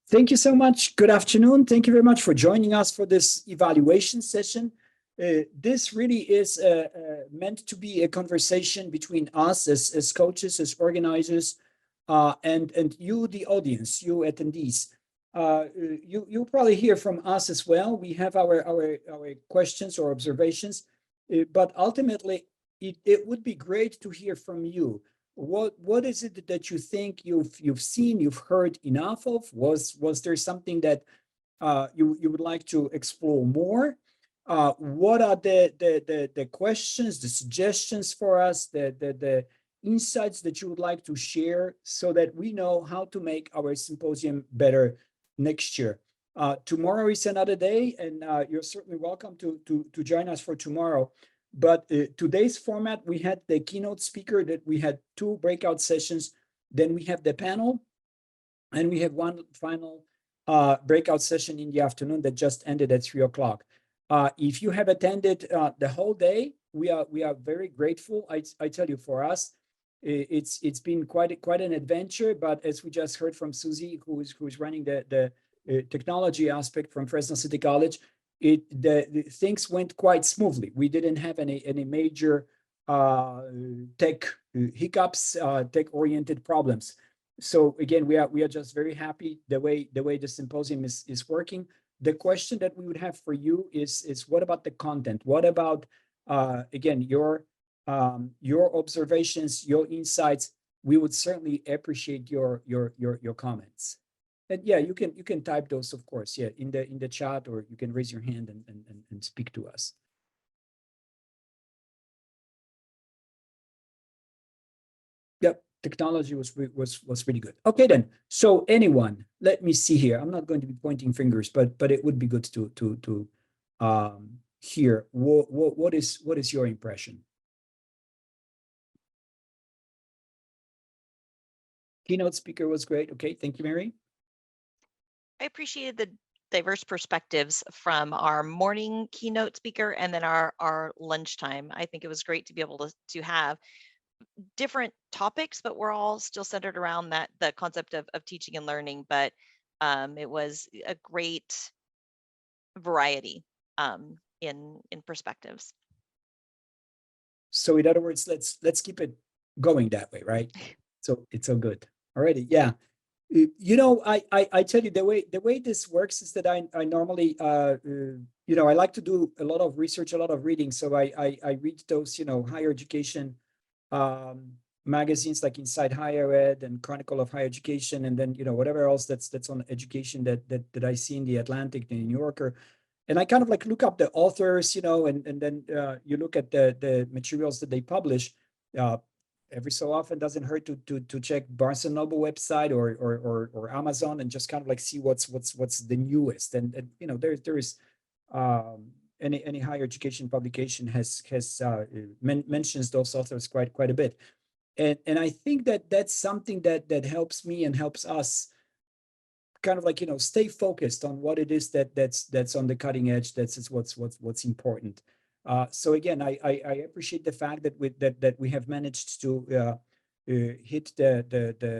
Thank you so much. Good afternoon. Thank you very much for joining us for this evaluation session. This really is meant to be a conversation between us as coaches, as organizers, and you, the audience, you attendees. You'll probably hear from us as well. We have our questions or observations, but ultimately, it would be great to hear from you. What is it that you think you've seen, you've heard enough of? Was there something that you would like to explore more? What are the questions, the suggestions for us, the insights that you would like to share so that we know how to make our symposium better next year? Tomorrow is another day, and you're certainly welcome to join us for tomorrow. But today's format, we had the keynote speaker, that we had 2 breakout sessions, then we have the panel, and we have one final breakout session in the afternoon that just ended at 3 o'clock. If you have attended the whole day, we are very grateful. I tell you, for us, it's been quite an adventure. But as we just heard from Susie, who's running the technology aspect from Fresno City College, the things went quite smoothly. We didn't have any major tech hiccups, tech-oriented problems. So again, we are just very happy the way the symposium is working. The question that we would have for you is what about the content? What about again your observations, your insights? We would certainly appreciate your comments. And yeah, you can type those, of course, yeah, in the chat, or you can raise your hand and speak to us. Yep, technology was really good. Okay, then. So anyone, let me see here. I'm not going to be pointing fingers, but it would be good to hear what is your impression? Keynote speaker was great. Okay, thank you, Mary. I appreciated the diverse perspectives from our morning keynote speaker and then our lunchtime. I think it was great to be able to have different topics, but we're all still centered around the concept of teaching and learning. But it was a great variety in perspectives. So in other words, let's keep it going that way, right? So it's all good. Alrighty, yeah. You know, I tell you, the way this works is that I normally you know, I like to do a lot of research, a lot of reading. So I read those, you know, higher education magazines like Inside Higher Ed and Chronicle of Higher Education, and then, you know, whatever else that's on education that I see in the Atlantic, the New Yorker. And I kind of like look up the authors, you know, and then you look at the materials that they publish. Every so often, doesn't hurt to check Barnes and Noble website or Amazon, and just kind of like see what's the newest. And you know, there is any higher education publication has mentions those authors quite a bit. And I think that's something that helps me and helps us kind of like, you know, stay focused on what it is that's on the cutting edge. That's what's important. So again, I appreciate the fact that we have managed to hit the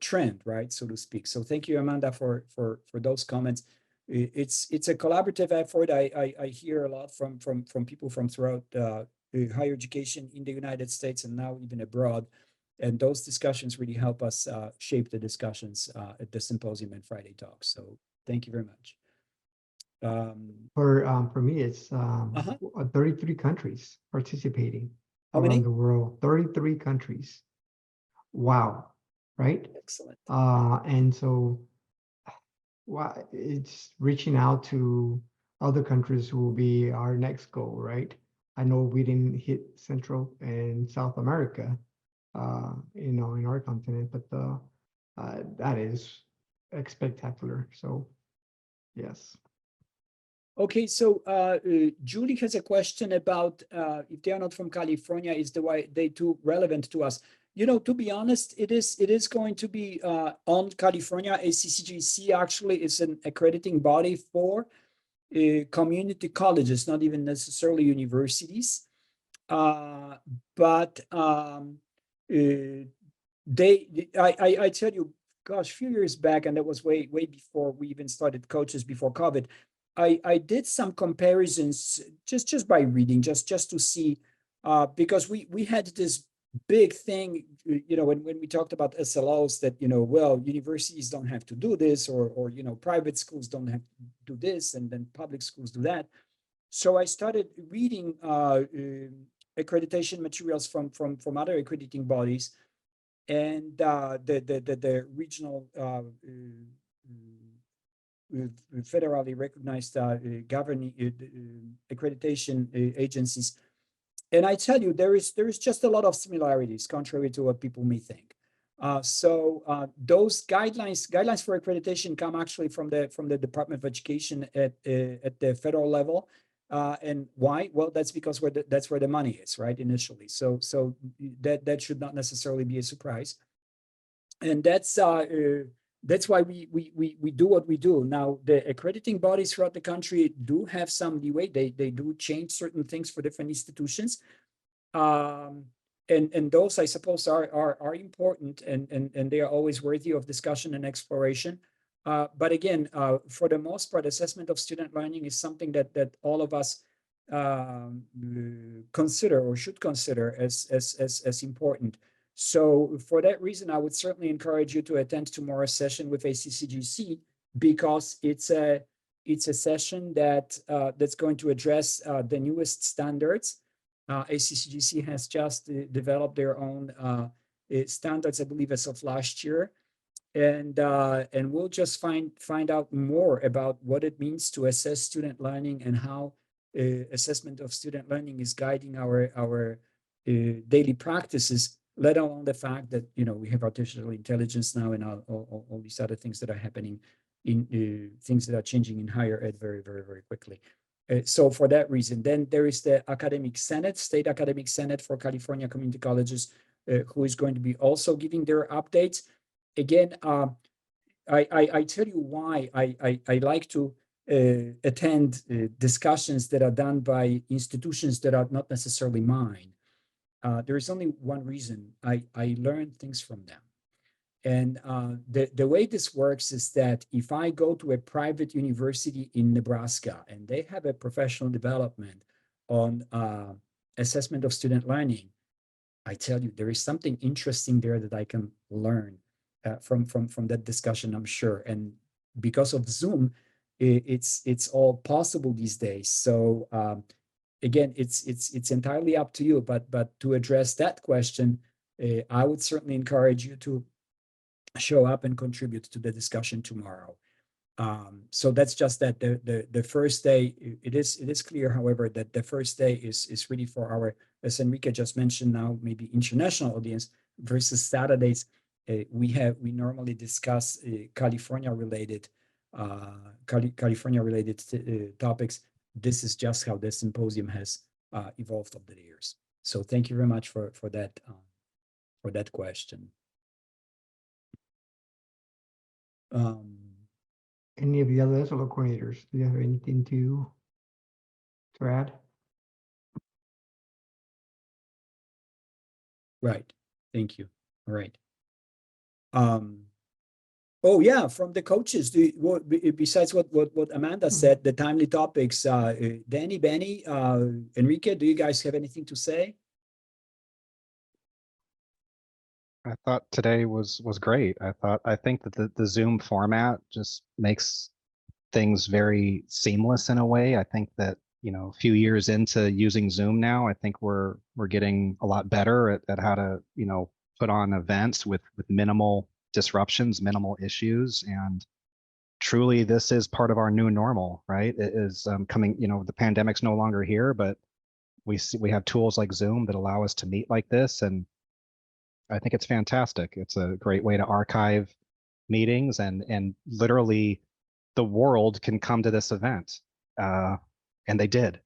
trend, right, so to speak. So thank you, Amanda, for those comments. It's a collaborative effort. I hear a lot from people from throughout higher education in the United States and now even abroad. And those discussions really help us shape the discussions at the symposium and Friday talks. So thank you very much. For me, it's 33 countries participating around the world. 33 countries. Wow, right? Excellent. And so, it's reaching out to other countries who will be our next goal, right? I know we didn't hit Central and South America, you know, in our continent, but that is spectacular. So, yes. Okay, so Julie has a question about if they are not from California, is the why they too relevant to us? You know, to be honest, it is going to be on California. ACCJC actually is an accrediting body for community colleges, not even necessarily universities. But I tell you, gosh, a few years back, and that was way before we even started Coaches, before COVID. I did some comparisons just by reading, just to see, because we had this big thing, when we talked about SLOs, that, well, universities don't have to do this, or private schools don't have to do this, and then public schools do that. So I started reading accreditation materials from other accrediting bodies, and the regional federally recognized governing accreditation agencies. And I tell you, there is just a lot of similarities, contrary to what people may think. So those guidelines for accreditation come actually from the Department of Education at the federal level. And why? Well, that's because that's where the money is, right? Initially, so that should not necessarily be a surprise, and that's why we do what we do. Now, the accrediting bodies throughout the country do have some leeway. They do change certain things for different institutions, and those, I suppose, are important, and they are always worthy of discussion and exploration. But again, for the most part, assessment of student learning is something that all of us consider, or should consider, as important. So for that reason, I would certainly encourage you to attend tomorrow's session with ACCGC, because it's a session that's going to address the newest standards. ACCGC has just developed their own standards, I believe, as of last year. And we'll just find out more about what it means to assess student learning, and how assessment of student learning is guiding our daily practices, let alone the fact that we have artificial intelligence now, and all these other things that are happening in things that are changing in higher ed very, very, very quickly. So for that reason, then there is the Academic Senate, State Academic Senate for California Community Colleges, who is going to be also giving their updates. Again, I tell you why I like to attend discussions that are done by institutions that are not necessarily mine. There is only one reason. I learn things from them. And the way this works is that if I go to a private university in Nebraska, and they have a professional development on assessment of student learning, I tell you, there is something interesting there that I can learn from that discussion, I'm sure. And because of Zoom, it's all possible these days. So again, it's entirely up to you. But to address that question, I would certainly encourage you to show up and contribute to the discussion tomorrow. So that's just that the first day, it is clear, however, that the first day is really for our, as Enrique just mentioned, now maybe international audience, versus Saturdays. We normally discuss California related topics. This is just how the symposium has evolved over the years. So thank you very much for that question. Any of the other SLO coordinators, do you have anything to add? Right. Thank you. All right. Oh yeah, from the coaches, besides what Amanda said, the timely topics, Danny, Benny, Enrique, do you guys have anything to say? I thought today was great. I think that the Zoom format just makes things very seamless in a way. I think that, a few years into using Zoom now, I think we're getting a lot better at how to, put on events with minimal disruptions, minimal issues. And truly, this is part of our new normal, right? It is coming, the pandemic's no longer here, but we have tools like Zoom that allow us to meet like this. And I think it's fantastic. It's a great way to archive meetings, and literally the world can come to this event. And they did.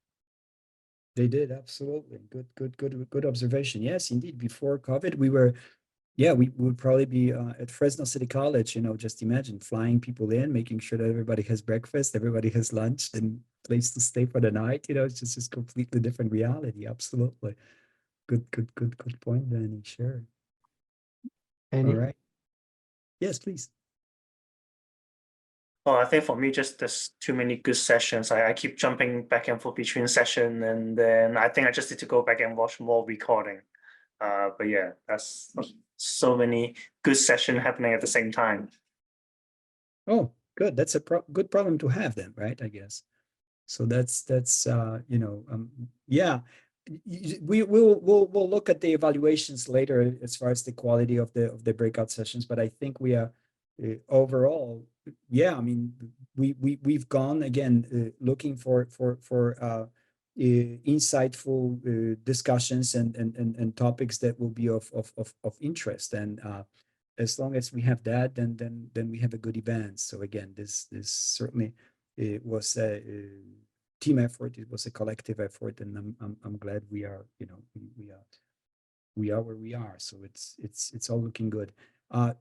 They did, absolutely. Good observation. Yes, indeed. Before COVID, we would probably be at Fresno City College, just imagine flying people in, making sure that everybody has breakfast, everybody has lunch, and place to stay for the night. It's just this completely different reality. Absolutely. Good point, Danny. Sure. Any, all right. Yes, please. Oh, I think for me, just there's too many good sessions. I keep jumping back and forth between session, and then I think I just need to go back and watch more recording. But yeah, that's so many good sessions happening at the same time. Oh, good. That's a good problem to have then, right? I guess. So that's yeah. We'll look at the evaluations later as far as the quality of the breakout sessions, but I think we are overall, yeah. I mean, we've gone again looking for insightful discussions and topics that will be of interest, and as long as we have that, then we have a good event. So again, this certainly was a team effort. It was a collective effort, and I'm glad we are, we are where we are. So it's all looking good.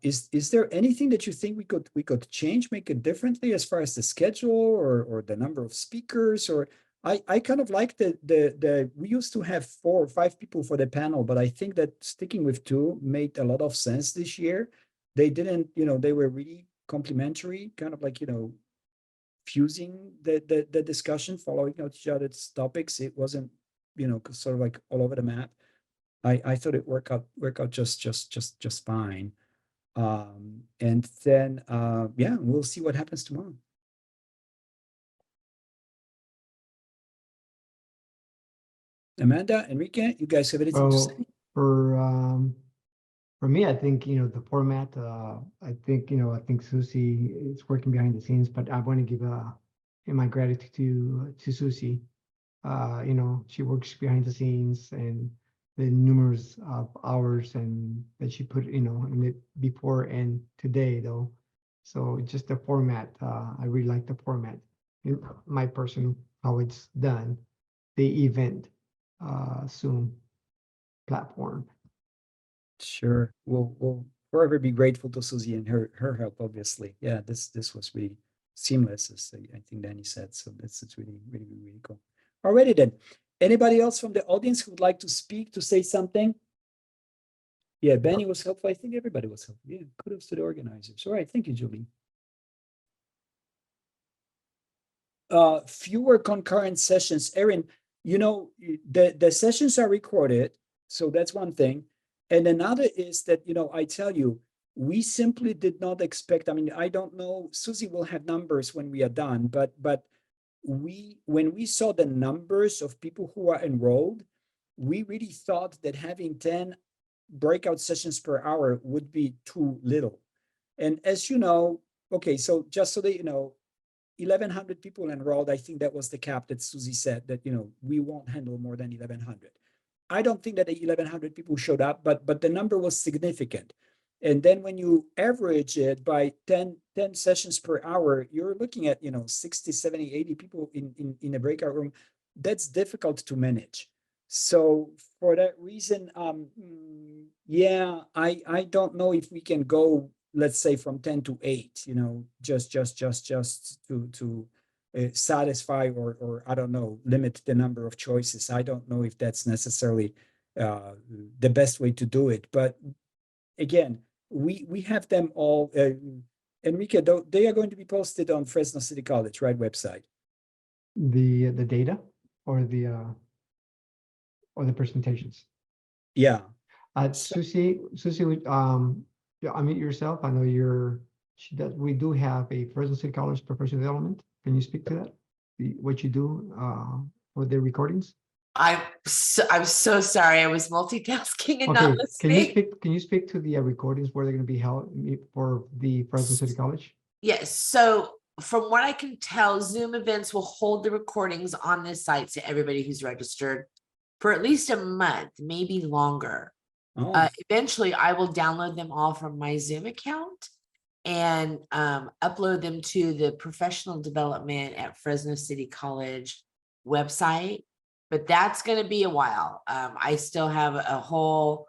Is there anything that you think we could change, make it differently as far as the schedule or the number of speakers? Or I kind of like the we used to have 4 or 5 people for the panel, but I think that sticking with 2 made a lot of sense this year. They didn't, they were really complementary, kind of like, fusing the discussion, following each other's topics. It wasn't, sort of like all over the map. I thought it worked out just fine. And then yeah, we'll see what happens tomorrow. Amanda, Enrique, you guys have anything to say? For me, I think, the format, I think Susie is working behind the scenes, but I want to give my gratitude to Susie. She works behind the scenes, and the numerous hours and that she put, in it before and today though. So just the format, I really like the format. In my personal, how it's done, the event Zoom platform. Sure. We'll forever be grateful to Susie and her help, obviously. Yeah, this was really seamless, as I think Danny said. So it's really, really, really cool. Alrighty then. Anybody else from the audience who would like to speak, to say something? Yeah, Benny was helpful. I think everybody was helpful. Yeah, kudos to the organizers. All right, thank you, Julie. Fewer concurrent sessions. Erin, the sessions are recorded, so that's one thing. And another is that, I tell you, we simply did not expect, I mean, I don't know, Susie will have numbers when we are done, but when we saw the numbers of people who are enrolled, we really thought that having 10 breakout sessions per hour would be too little. And as you know, okay, so just so that you know, 1,100 people enrolled. I think that was the cap that Susie said, that, we won't handle more than 1,100. I don't think that the 1,100 people showed up, but the number was significant. And then when you average it by 10 sessions per hour, you're looking at, 60, 70, 80 people in a breakout room. That's difficult to manage. So for that reason, yeah, I don't know if we can go, let's say, from 10 to 8, just to satisfy or I don't know, limit the number of choices. I don't know if that's necessarily the best way to do it. But again, we have them all. Enrique, they are going to be posted on Fresno City College, right, website? The data or the presentations. Yeah. Susie, yeah, unmute yourself. I know we do have a Fresno City College professional development. Can you speak to that? What you do for the recordings? I'm so sorry. I was multitasking and not listening. Can you speak to the recordings where they're going to be held for the Fresno City College? Yes. So from what I can tell, Zoom events will hold the recordings on this site to everybody who's registered for at least a month, maybe longer. Oh. Eventually, I will download them all from my Zoom account and upload them to the professional development at Fresno City College website. But that's going to be a while. I still have a whole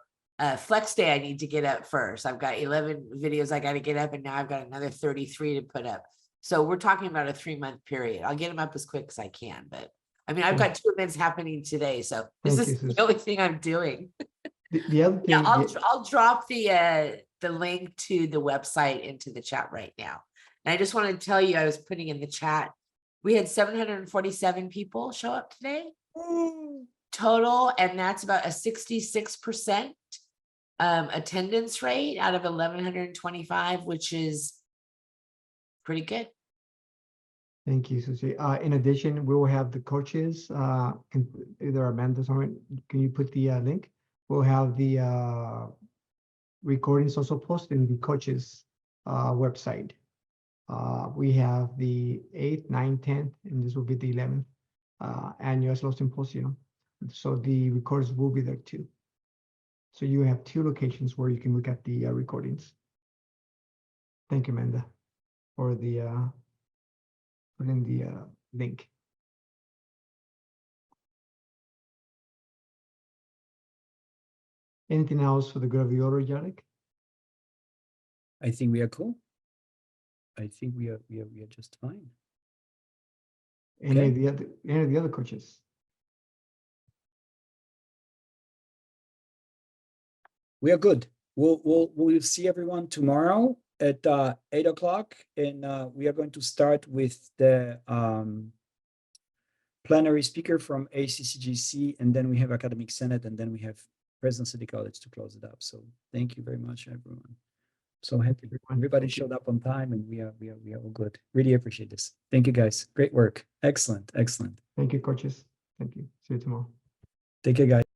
flex day I need to get up first. I've got 11 videos I got to get up, and now I've got another 33 to put up. So we're talking about a 3-month period. I'll get them up as quick as I can. But I mean, I've got 2 events happening today, so this is the only thing I'm doing. The other thing, yeah, I'll drop the link to the website into the chat right now. And I just wanted to tell you, I was putting in the chat, we had 747 people show up today total, and that's about a 66% attendance rate out of 1,125, which is pretty good. Thank you, Susie. In addition, we will have the coaches, either Amanda, someone, can you put the link? We'll have the recordings also posted in the coaches website. We have the 8th, 9th, 10th, and this will be the 11th annual SLO Symposium. So the recordings will be there too. So you have 2 locations where you can look at the recordings. Thank you, Amanda, for the putting the link. Anything else for the good of the order, Jarek? I think we are cool. I think we are just fine. Any Okay. of the other coaches? We are good. We'll see everyone tomorrow at 8 o'clock, and we are going to start with the plenary speaker from ACCGC, and then we have Academic Senate, and then we have Fresno City College to close it up. So thank you very much, everyone. So happy everybody Thank you. showed up on time, and we are all good. Really appreciate this. Thank you, guys. Great work. Excellent, excellent. Thank you, coaches. Thank you. See you tomorrow. Take care, guys.